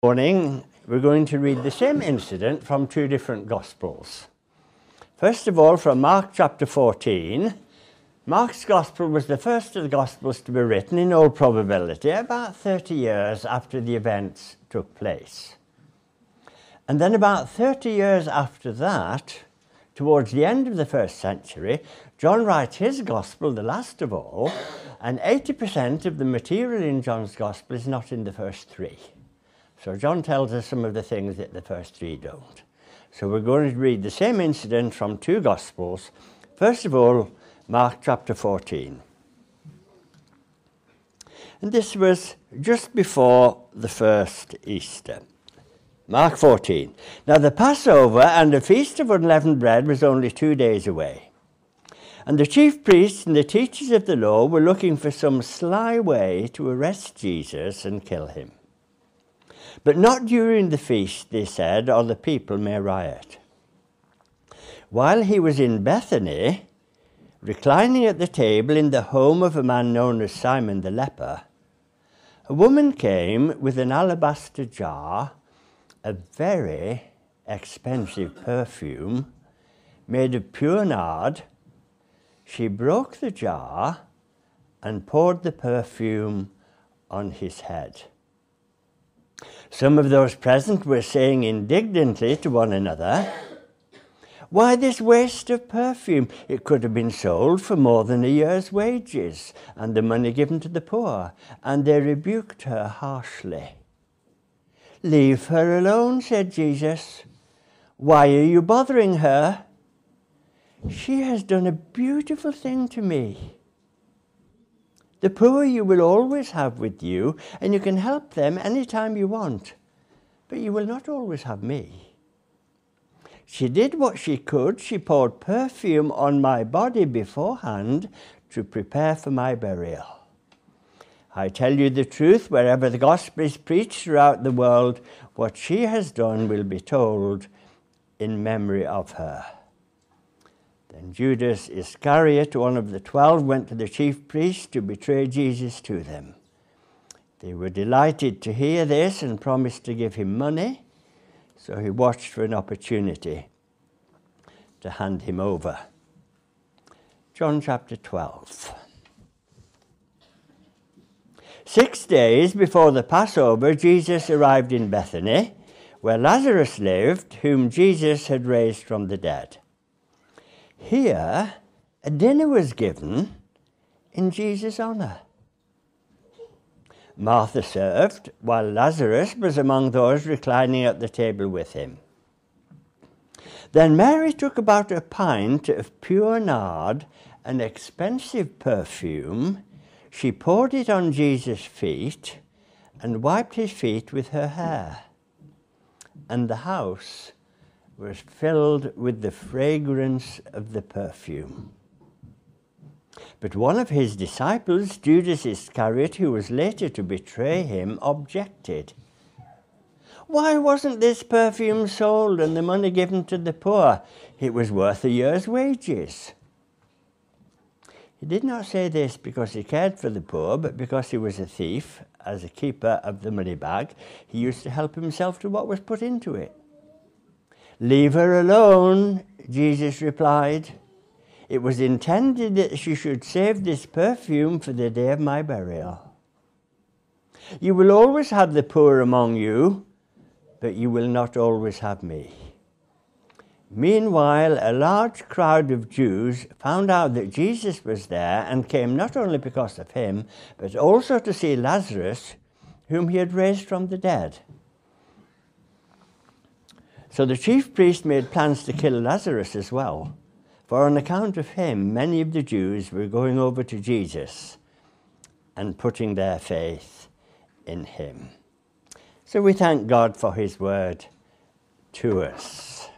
Morning, we're going to read the same incident from two different Gospels. First of all, from Mark chapter 14. Mark's Gospel was the first of the Gospels to be written, in all probability, about 30 years after the events took place. And then about 30 years after that, towards the end of the first century, John writes his Gospel, the last of all, and 80% of the material in John's Gospel is not in the first three. So John tells us some of the things that the first three don't. So we're going to read the same incident from two Gospels. First of all, Mark chapter 14. And this was just before the first Easter. Mark 14. Now the Passover and the Feast of Unleavened Bread was only 2 days away. And the chief priests and the teachers of the law were looking for some sly way to arrest Jesus and kill him. But not during the feast, they said, or the people may riot. While he was in Bethany, reclining at the table in the home of a man known as Simon the leper, a woman came with an alabaster jar of very expensive perfume made of pure nard. She broke the jar and poured the perfume on his head. Some of those present were saying indignantly to one another, "Why this waste of perfume? It could have been sold for more than a year's wages and the money given to the poor." And they rebuked her harshly. "Leave her alone," said Jesus. "Why are you bothering her? She has done a beautiful thing to me. The poor you will always have with you, and you can help them any time you want, but you will not always have me. She did what she could. She poured perfume on my body beforehand to prepare for my burial. I tell you the truth, wherever the gospel is preached throughout the world, what she has done will be told in memory of her." Then Judas Iscariot, one of the 12, went to the chief priests to betray Jesus to them. They were delighted to hear this and promised to give him money, so he watched for an opportunity to hand him over. John chapter 12. 6 days before the Passover, Jesus arrived in Bethany, where Lazarus lived, whom Jesus had raised from the dead. Here, a dinner was given in Jesus' honor. Martha served, while Lazarus was among those reclining at the table with him. Then Mary took about a pint of pure nard, an expensive perfume. She poured it on Jesus' feet and wiped his feet with her hair. And the house was filled with the fragrance of the perfume. But one of his disciples, Judas Iscariot, who was later to betray him, objected. "Why wasn't this perfume sold and the money given to the poor? It was worth a year's wages." He did not say this because he cared for the poor, but because he was a thief. As a keeper of the money bag, he used to help himself to what was put into it. "Leave her alone," Jesus replied. "It was intended that she should save this perfume for the day of my burial. You will always have the poor among you, but you will not always have me." Meanwhile, a large crowd of Jews found out that Jesus was there and came not only because of him, but also to see Lazarus, whom he had raised from the dead. So the chief priest made plans to kill Lazarus as well, for on account of him, many of the Jews were going over to Jesus and putting their faith in him. So we thank God for his word to us.